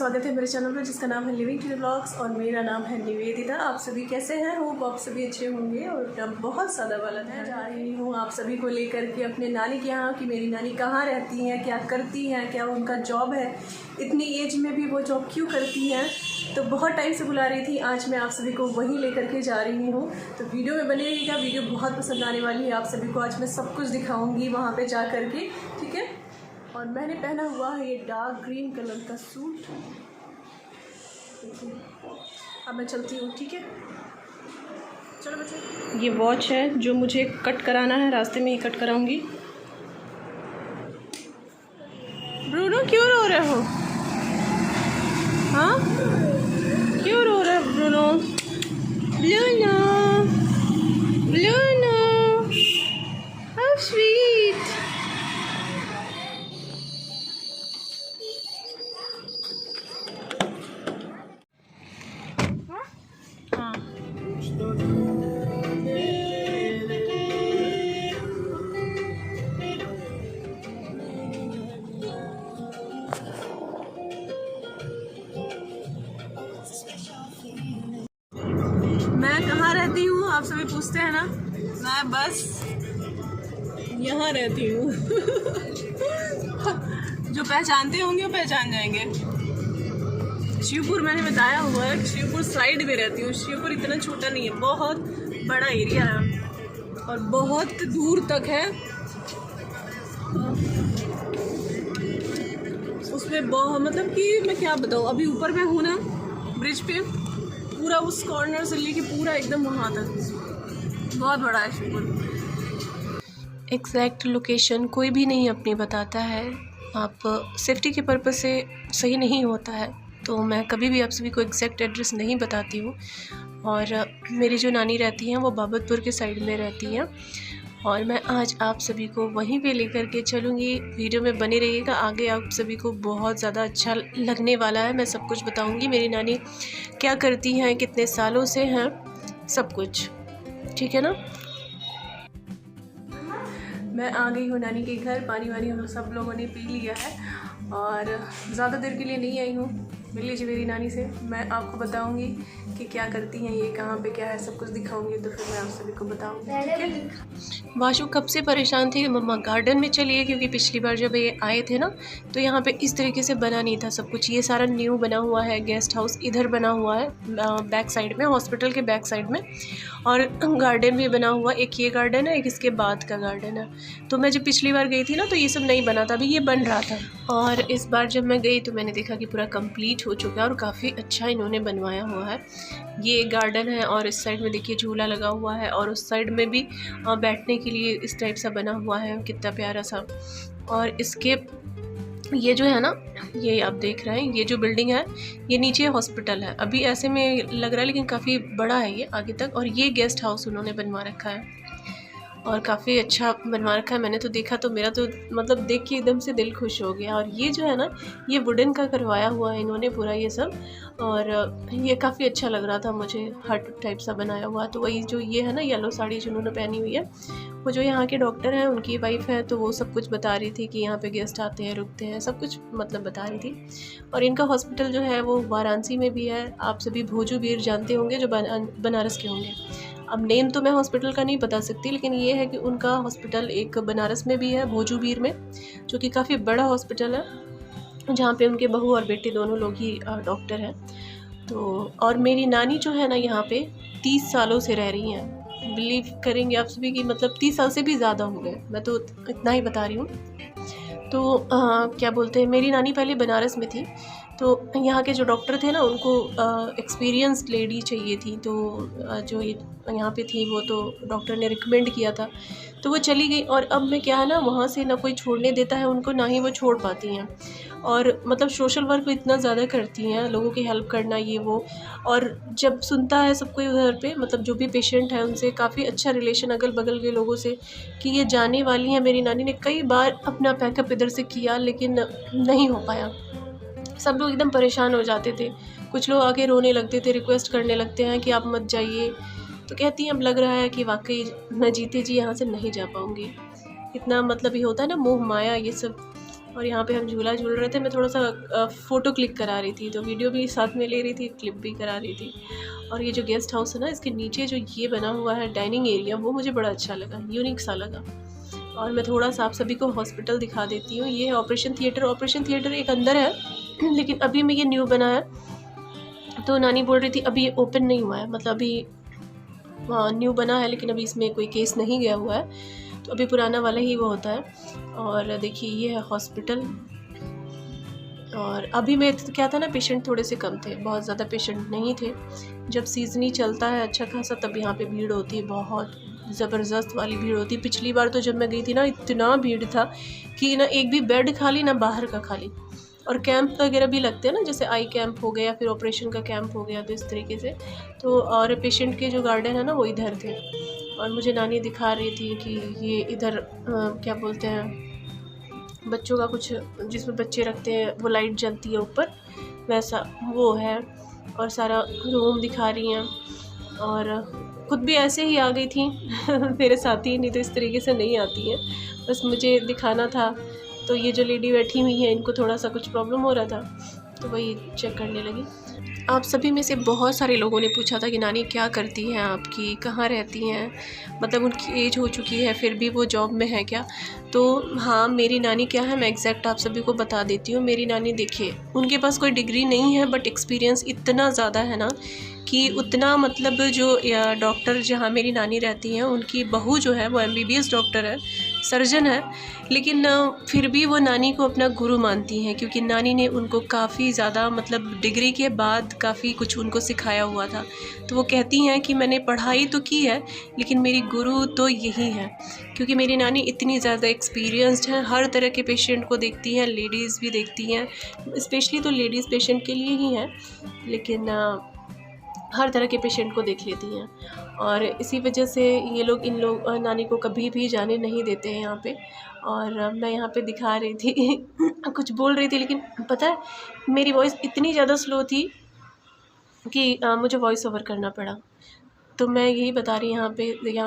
स्वागत है मेरे चैनल पर जिसका नाम है लिविंग टू ब्लॉग्स और मेरा नाम है निवेदिता। आप सभी कैसे हैं? होप आप सभी अच्छे होंगे। और अब बहुत ज़्यादा वाला है, जा रही हूँ आप सभी को लेकर के अपने नानी के यहाँ कि मेरी नानी कहाँ रहती हैं, क्या करती हैं, क्या उनका जॉब है, इतनी एज में भी वो जॉब क्यों करती हैं। तो बहुत टाइम से बुला रही थी, आज मैं आप सभी को वहीं लेकर के जा रही हूँ। तो वीडियो में बने रहिएगा, वीडियो बहुत पसंद आने वाली है। आप सभी को आज मैं सब कुछ दिखाऊँगी वहाँ पर जा कर के, ठीक है। और मैंने पहना हुआ है ये डार्क ग्रीन कलर का सूट। देखिए अब मैं चलती हूँ, ठीक है। चलो बच्चे, ये वॉच है जो मुझे कट कराना है, रास्ते में ही कट कराऊंगी। ब्रूनो क्यों रो रहे हो? हाँ क्यों रो रहे हो Bruno? Bruno Bruno how sweet. मैं कहाँ रहती हूँ आप सभी पूछते हैं ना, मैं बस यहाँ रहती हूँ। जो पहचानते होंगे वो पहचान जाएंगे। शिवपुर मैंने बताया हुआ है, शिवपुर साइड में रहती हूँ। शिवपुर इतना छोटा नहीं है, बहुत बड़ा एरिया है और बहुत दूर तक है। उसमें बहुत मतलब कि मैं क्या बताऊँ, अभी ऊपर मैं हूँ ना ब्रिज पे, पूरा उस कॉर्नर से लेके पूरा एकदम वहाँ तक बहुत बड़ा है शिवपुर। एग्जैक्ट लोकेशन कोई भी नहीं अपनी बताता है, आप सेफ्टी के पर्पज़ से सही नहीं होता है, तो मैं कभी भी आप सभी को एग्जैक्ट एड्रेस नहीं बताती हूँ। और मेरी जो नानी रहती हैं वो बाबतपुर के साइड में रहती हैं और मैं आज आप सभी को वहीं पे लेकर के चलूँगी। वीडियो में बने रहिएगा, आगे आप सभी को बहुत ज़्यादा अच्छा लगने वाला है। मैं सब कुछ बताऊँगी, मेरी नानी क्या करती हैं, कितने सालों से हैं, सब कुछ, ठीक है ना। मैं आ गई हूँ नानी के घर। पानी वानी हम सब लोगों ने पी लिया है और ज़्यादा देर के लिए नहीं आई हूँ। मिल लीजिए मेरी नानी से, मैं आपको बताऊंगी कि क्या करती हैं ये, कहाँ पे क्या है, सब कुछ दिखाऊंगी। तो फिर मैं आप सभी को बताऊंगी, ठीक है। वाशु कब से परेशान थी, मम्मा गार्डन में चलिए, क्योंकि पिछली बार जब ये आए थे ना तो यहाँ पे इस तरीके से बना नहीं था सब कुछ। ये सारा न्यू बना हुआ है, गेस्ट हाउस इधर बना हुआ है बैक साइड में, हॉस्पिटल के बैक साइड में, और गार्डन भी बना हुआ। एक ये गार्डन है, एक इसके बाद का गार्डन है। तो मैं जब पिछली बार गई थी ना तो ये सब नहीं बना था, अभी ये बन रहा था। और इस बार जब मैं गई तो मैंने देखा कि पूरा कंप्लीट हो चुका है और काफ़ी अच्छा इन्होंने बनवाया हुआ है। ये एक गार्डन है और इस साइड में देखिए झूला लगा हुआ है और उस साइड में भी बैठने के लिए इस टाइप सा बना हुआ है, कितना प्यारा सा। और इसके ये जो है ना, ये आप देख रहे हैं, ये जो बिल्डिंग है ये नीचे हॉस्पिटल है, अभी ऐसे में लग रहा है लेकिन काफ़ी बड़ा है ये आगे तक। और ये गेस्ट हाउस उन्होंने बनवा रखा है और काफ़ी अच्छा बनवा रखा है। मैंने तो देखा तो मेरा तो मतलब देख के एकदम से दिल खुश हो गया। और ये जो है ना, ये वुडन का करवाया हुआ है इन्होंने पूरा ये सब, और ये काफ़ी अच्छा लग रहा था मुझे, हट टाइप सा बनाया हुआ। तो वही जो ये है ना येलो साड़ी जो उन्होंने पहनी हुई है, वो जो यहाँ के डॉक्टर हैं उनकी वाइफ है, तो वो सब कुछ बता रही थी कि यहाँ पे गेस्ट आते हैं, रुकते हैं, सब कुछ मतलब बता रही थी। और इनका हॉस्पिटल जो है वो वाराणसी में भी है। आप सभी भोजू बीर जानते होंगे जो बनारस के होंगे। अब नेम तो मैं हॉस्पिटल का नहीं बता सकती, लेकिन ये है कि उनका हॉस्पिटल एक बनारस में भी है, भोजू बीर में, जो कि काफ़ी बड़ा हॉस्पिटल है, जहाँ पे उनके बहू और बेटे दोनों लोग ही डॉक्टर हैं। तो और मेरी नानी जो है ना यहाँ पे 30 सालों से रह रही हैं। बिलीव करेंगे आप सभी कि मतलब 30 साल से भी ज़्यादा हो गए, मैं तो इतना ही बता रही हूँ। तो क्या बोलते हैं, मेरी नानी पहले बनारस में थी, तो यहाँ के जो डॉक्टर थे ना उनको एक्सपीरियंस्ड लेडी चाहिए थी। तो जो ये यहाँ पे थी वो तो डॉक्टर ने रिकमेंड किया था, तो वो चली गई। और अब में क्या है ना, वहाँ से ना कोई छोड़ने देता है उनको, ना ही वो छोड़ पाती हैं। और मतलब सोशल वर्क इतना ज़्यादा करती हैं, लोगों की हेल्प करना ये वो। और जब सुनता है सब कोई उधर पे, मतलब जो भी पेशेंट है उनसे काफ़ी अच्छा रिलेशन अगल बगल के लोगों से, कि ये जाने वाली हैं। मेरी नानी ने कई बार अपना पैकअप इधर से किया लेकिन नहीं हो पाया। सब लोग एकदम परेशान हो जाते थे, कुछ लोग आके रोने लगते थे, रिक्वेस्ट करने लगते हैं कि आप मत जाइए। तो कहती हैं अब लग रहा है कि वाकई मैं जीते जी यहाँ से नहीं जा पाऊँगी। इतना मतलब ये होता है ना मोह माया, ये सब और यहाँ पे हम झूला झूल रहे थे। मैं थोड़ा सा फ़ोटो क्लिक करा रही थी, तो वीडियो भी साथ में ले रही थी, क्लिप भी करा रही थी। और ये जो गेस्ट हाउस है ना, इसके नीचे जो ये बना हुआ है डाइनिंग एरिया, वो मुझे बड़ा अच्छा लगा, यूनिक सा लगा। और मैं थोड़ा सा आप सभी को हॉस्पिटल दिखा देती हूँ। ये है ऑपरेशन थिएटर। ऑपरेशन थिएटर एक अंदर है, लेकिन अभी में ये न्यू बना है, तो नानी बोल रही थी अभी ये ओपन नहीं हुआ है, मतलब अभी न्यू बना है, लेकिन अभी इसमें कोई केस नहीं गया हुआ है, तो अभी पुराना वाला ही वो होता है। और देखिए ये है हॉस्पिटल। और अभी में क्या था ना, पेशेंट थोड़े से कम थे, बहुत ज़्यादा पेशेंट नहीं थे। जब सीज़नी चलता है अच्छा खासा, तब यहाँ पे भीड़ होती है, बहुत ज़बरदस्त वाली भीड़ होती है। पिछली बार तो जब मैं गई थी ना, इतना भीड़ था कि ना एक भी बेड खाली, ना बाहर का खाली। और कैंप वगैरह भी लगते हैं ना, जैसे आई कैंप हो गया, फिर ऑपरेशन का कैंप हो गया, तो इस तरीके से। तो और पेशेंट के जो गार्डन है ना, वो इधर थे। और मुझे नानी दिखा रही थी कि ये इधर क्या बोलते हैं, बच्चों का कुछ जिसमें बच्चे रखते हैं, वो लाइट जलती है ऊपर, वैसा वो है। और सारा रूम दिखा रही हैं। और खुद भी ऐसे ही आ गई थी मेरे साथ ही, नहीं तो इस तरीके से नहीं आती हैं, बस मुझे दिखाना था। तो ये जो लेडी बैठी हुई है, इनको थोड़ा सा कुछ प्रॉब्लम हो रहा था, तो वही चेक करने लगी। आप सभी में से बहुत सारे लोगों ने पूछा था कि नानी क्या करती हैं आपकी, कहाँ रहती हैं, मतलब उनकी एज हो चुकी है फिर भी वो जॉब में है क्या। तो हाँ, मेरी नानी क्या है, मैं एग्जैक्ट आप सभी को बता देती हूँ। मेरी नानी देखिए, उनके पास कोई डिग्री नहीं है, बट एक्सपीरियंस इतना ज़्यादा है ना कि उतना, मतलब जो डॉक्टर जहाँ मेरी नानी रहती हैं, उनकी बहू जो है वो MBBS डॉक्टर है, सर्जन है, लेकिन फिर भी वो नानी को अपना गुरु मानती हैं, क्योंकि नानी ने उनको काफ़ी ज़्यादा, मतलब डिग्री के बाद काफ़ी कुछ उनको सिखाया हुआ था। तो वो कहती हैं कि मैंने पढ़ाई तो की है, लेकिन मेरी गुरु तो यही है, क्योंकि मेरी नानी इतनी ज़्यादा एक्सपीरियंस्ड हैं, हर तरह के पेशेंट को देखती हैं, लेडीज़ भी देखती हैं, स्पेशली तो लेडीज़ पेशेंट के लिए ही हैं, लेकिन हर तरह के पेशेंट को देख लेती हैं। और इसी वजह से ये लोग इन लोग नानी को कभी भी जाने नहीं देते हैं यहाँ पे। और मैं यहाँ पे दिखा रही थी कुछ बोल रही थी, लेकिन पता है मेरी वॉइस इतनी ज़्यादा स्लो थी कि मुझे वॉइस ओवर करना पड़ा। तो मैं यही बता रही यहाँ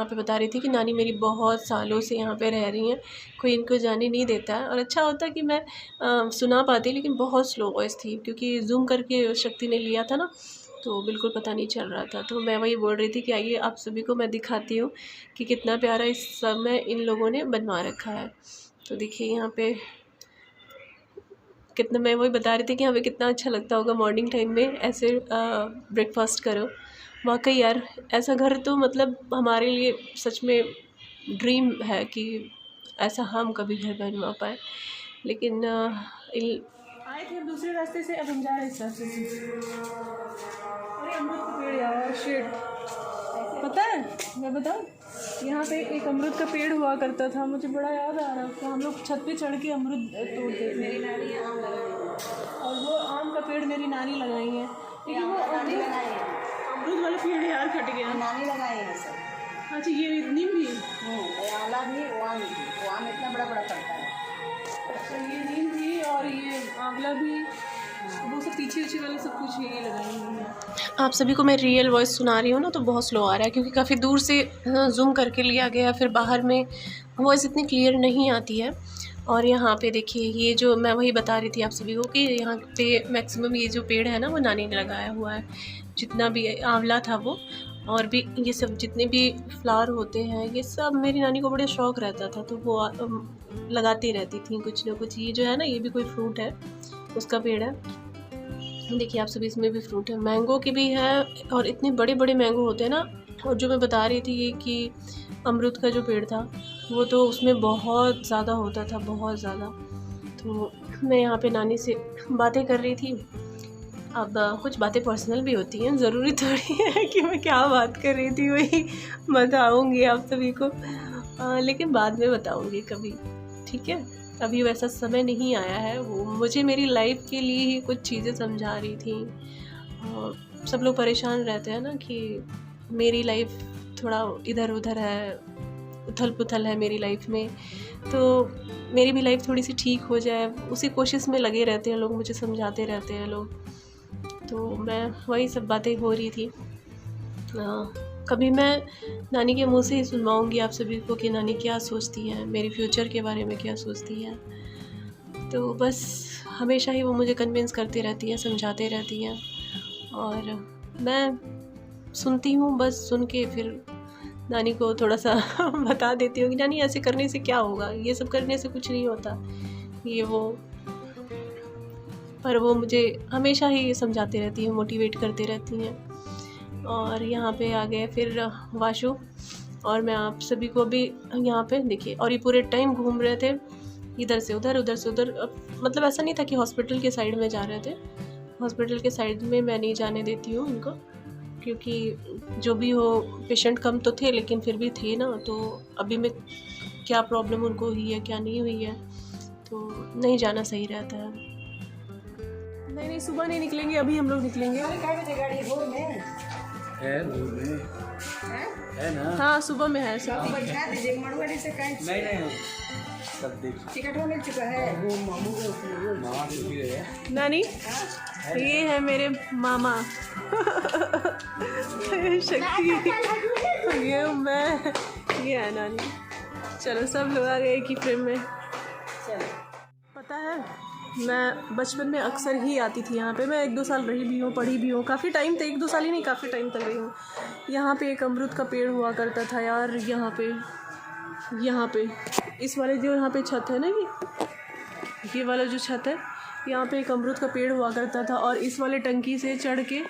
पे बता रही थी कि नानी मेरी बहुत सालों से यहाँ पे रह रही हैं, कोई इनको जाने नहीं देता है। और अच्छा होता कि मैं सुना पाती, लेकिन बहुत स्लो वॉइस थी, क्योंकि जूम करके शक्ति ने लिया था ना, तो बिल्कुल पता नहीं चल रहा था। तो मैं वही बोल रही थी कि आइए आप सभी को मैं दिखाती हूँ कि कितना प्यारा इस समय इन लोगों ने बनवा रखा है। तो देखिए यहाँ पे कितना, मैं वही बता रही थी कि हमें कितना अच्छा लगता होगा मॉर्निंग टाइम में ऐसे ब्रेकफास्ट करो। वाकई यार, ऐसा घर तो मतलब हमारे लिए सच में ड्रीम है कि ऐसा हम कभी घर बनवा पाए। लेकिन आए थे हम दूसरे रास्ते से, अब हम जा रहे हैं इस रास्ते से। अरे अमरूद का पेड़ यार, शिट, पता है मैं बताऊँ, यहाँ पे एक अमरूद का पेड़ हुआ करता था, मुझे बड़ा याद आ रहा था। हम लोग छत पे चढ़ के अमरूद तोड़ते थे। मेरी नानी आम लगाई, और वो आम का पेड़ मेरी नानी लगाई है, लेकिन वो अमरूद वाला पेड़ यार कट गया। नानी लगाई है सब। अच्छा, ये नीम भी, आंवला भी, वो आम भी, वो आम इतना बड़ा बड़ा पड़ता है। अच्छा, ये नीम भी और ये आंवला भी, वो सब पीछे वाले सब कुछ यही लगाई हुई है। आप सभी को मैं रियल वॉइस सुना रही हूँ ना, तो बहुत स्लो आ रहा है, क्योंकि काफ़ी दूर से जूम करके लिया गया, फिर बाहर में वॉइस इतनी क्लियर नहीं आती है। और यहाँ पे देखिए, ये जो मैं वही बता रही थी आप सभी को कि यहाँ पे मैक्सिमम ये जो पेड़ है ना, वो नानी ने लगाया हुआ है। जितना भी आंवला था वो, और भी ये सब जितने भी फ्लावर होते हैं, ये सब मेरी नानी को बड़े शौक़ रहता था, तो वो लगाती रहती थी कुछ ना कुछ। ये जो है ना, ये भी कोई फ्रूट है, उसका पेड़ है। देखिए आप सभी, इसमें भी फ्रूट है, मैंगो की भी है, और इतने बड़े बड़े मैंगो होते हैं ना। और जो मैं बता रही थी ये कि अमरूद का जो पेड़ था, वो तो उसमें बहुत ज़्यादा होता था, बहुत ज़्यादा। तो मैं यहाँ पे नानी से बातें कर रही थी। अब कुछ बातें पर्सनल भी होती हैं, ज़रूरी थोड़ी है कि मैं क्या बात कर रही थी वही बताऊँगी आप सभी को, लेकिन बाद में बताऊँगी कभी, ठीक है। अभी वैसा समय नहीं आया है। वो मुझे मेरी लाइफ के लिए ही कुछ चीज़ें समझा रही थी। सब लोग परेशान रहते हैं ना कि मेरी लाइफ थोड़ा इधर उधर है, उथल पुथल है मेरी लाइफ में, तो मेरी भी लाइफ थोड़ी सी ठीक हो जाए, उसी कोशिश में लगे रहते हैं लोग, मुझे समझाते रहते हैं लोग। तो मैं वही सब बातें हो रही थी। कभी मैं नानी के मुंह से ही सुनवाऊँगी आप सभी को कि नानी क्या सोचती है, मेरे फ्यूचर के बारे में क्या सोचती है। तो बस हमेशा ही वो मुझे कन्विंस करती रहती हैं, समझाते रहती हैं और मैं सुनती हूँ। बस सुन के फिर नानी को थोड़ा सा बता देती हूँ कि नानी ऐसे करने से क्या होगा, ये सब करने से कुछ नहीं होता, ये वो। पर वो मुझे हमेशा ही समझाती रहती हैं, मोटिवेट करती रहती हैं। और यहाँ पे आ गए फिर वाशु और मैं आप सभी को भी यहाँ पे देखिए, और ये पूरे टाइम घूम रहे थे इधर से उधर, उधर से उधर। मतलब ऐसा नहीं था कि हॉस्पिटल के साइड में जा रहे थे, हॉस्पिटल के साइड में मैं नहीं जाने देती हूँ उनको, क्योंकि जो भी हो पेशेंट कम तो थे लेकिन फिर भी थे ना, तो अभी में क्या प्रॉब्लम उनको हुई है क्या नहीं हुई है, तो नहीं जाना सही रहता है। नहीं सुबह नहीं निकलेंगे, अभी हम लोग निकलेंगे। है ना? हाँ सुबह में है सब। बैठा दीजिए मड़वाड़ी से कहीं नहीं सब देख टिकट मिल चुका है। मामा छुट्टी है नानी ये है मेरे मामा शक्ति, ये हूँ मैं, ये है नानी। चलो सब लोग आ गए एक ही फ्रेम में। चलो पता है मैं बचपन में अक्सर ही आती थी यहाँ पे, मैं 1-2 साल रही भी हूँ, पढ़ी भी हूँ, काफ़ी टाइम तक, 1-2 साल ही नहीं काफ़ी टाइम तक रही हूँ। यहाँ पे एक अमरूद का पेड़ हुआ करता था यार, यहाँ पे इस वाले जो यहाँ पे छत है ना, ये वाला जो छत है, यहाँ पे एक अमरूद का पेड़ हुआ करता था और इस वाले टंकी से चढ़ के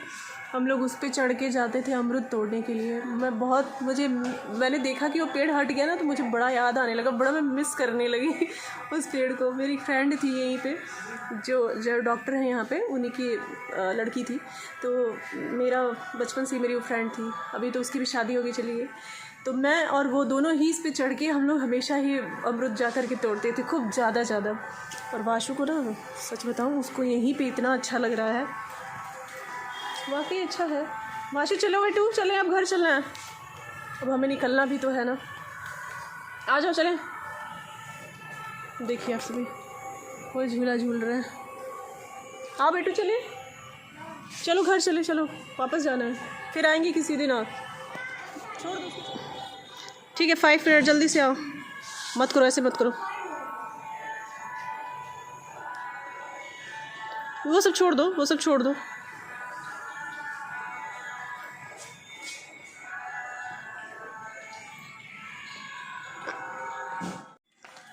हम लोग उस पे चढ़ के जाते थे अमरूद तोड़ने के लिए। मैंने देखा कि वो पेड़ हट गया ना, तो मुझे बड़ा याद आने लगा, बड़ा मैं मिस करने लगी उस पेड़ को। मेरी फ्रेंड थी यहीं पे जो डॉक्टर हैं यहाँ पे, उन्हीं की लड़की थी, तो मेरा बचपन से मेरी वो फ्रेंड थी, अभी तो उसकी भी शादी हो गई चली गई। तो मैं और वो दोनों ही इस पे चढ़ के हम लोग हमेशा ही अमरूद जा कर के तोड़ते थे, खूब ज़्यादा। और वाशु को ना सच बताऊँ, उसको यहीं पे इतना अच्छा लग रहा है, वाकई अच्छा है। वाशु चलो बेटू, चले अब घर चलना है, अब हमें निकलना भी तो है ना, आ जाओ चलें। देखिए आप सभी कोई झूला झूल रहे हैं, आओ बेटू चले, चलो घर चले, चलो वापस जाना है, फिर आएंगे किसी दिन और। छोड़ दो, ठीक है 5 मिनट जल्दी से आओ, मत करो ऐसे, मत करो, वो सब छोड़ दो, वो सब छोड़ दो।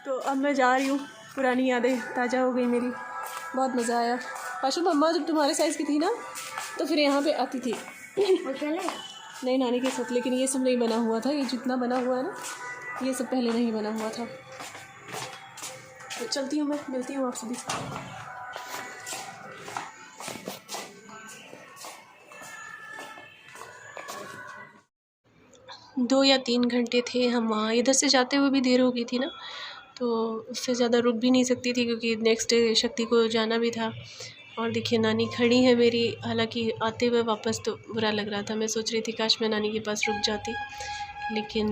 तो अब मैं जा रही हूँ, पुरानी यादें ताज़ा हो गई मेरी, बहुत मज़ा आया। पाशु मम्मा जब तुम्हारे साइज़ की थी ना, तो फिर यहाँ पे आती थी नहीं नानी के साथ, लेकिन ये सब नहीं बना हुआ था, ये जितना बना हुआ है ना, ये सब पहले नहीं बना हुआ था। तो चलती हूँ मैं, मिलती हूँ आप सभी से। 2 या 3 घंटे थे हम वहाँ, इधर से जाते हुए भी देर हो गई थी ना, तो उससे ज़्यादा रुक भी नहीं सकती थी, क्योंकि नेक्स्ट डे शक्ति को जाना भी था। और देखिए नानी खड़ी है मेरी, हालांकि आते हुए वापस तो बुरा लग रहा था, मैं सोच रही थी काश मैं नानी के पास रुक जाती, लेकिन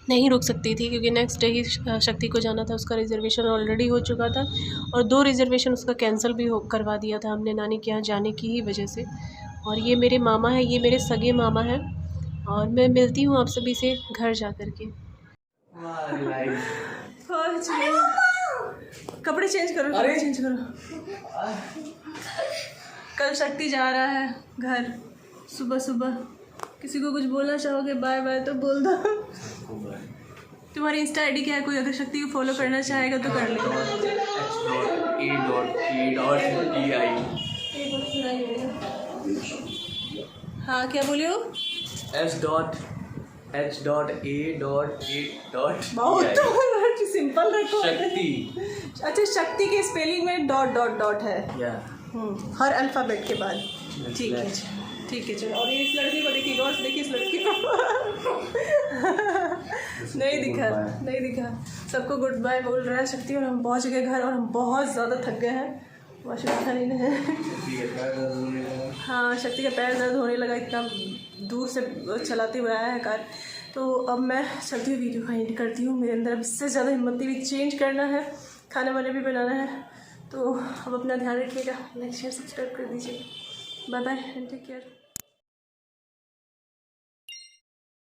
नहीं रुक सकती थी, क्योंकि नेक्स्ट डे ही शक्ति को जाना था। उसका रिज़र्वेशन ऑलरेडी हो चुका था और 2 रिज़र्वेशन उसका कैंसिल भी करवा दिया था हमने नानी के यहाँ जाने की ही वजह से। और ये मेरे मामा हैं, ये मेरे सगे मामा हैं, और मैं मिलती हूँ आप सभी से घर जा कर के। कपड़े चेंज करो, कपड़े चेंज करो। कल शक्ति जा रहा है घर सुबह सुबह। किसी को कुछ बोलना चाहोगे बाय बाय तो बोल दो। तुम्हारी इंस्टा आईडी क्या है? कोई अगर शक्ति को फॉलो करना चाहेगा तो कर लेगा। हाँ क्या बोले हो? बहुत सिंपल रखो। शक्ति। अच्छा शक्ति के स्पेलिंग में डॉट डॉट डॉट है। हर अल्फ़ाबेट के बाद। ठीक है ठीक है चलो। और ये इस लड़की को देखिए, गौर से देखिए इस लड़की को। नहीं दिखा। सबको गुड बाय बोल रहा है शक्ति, और हम पहुंच गए घर और हम बहुत ज़्यादा थक गए हैं। वाशरूम नहीं है। हाँ शक्ति का पैर दर्द होने लगा, इतना दूर से चलाते हुए आया है कार। तो अब मैं चलती हुई वीडियो का एंड करती हूँ। मेरे अंदर अब इससे ज़्यादा हिम्मत भी चेंज करना है, खाने वाने भी बनाना है। तो अब अपना ध्यान रखिएगा, लाइक शेयर सब्सक्राइब कर दीजिएगा। Bye bye and take care.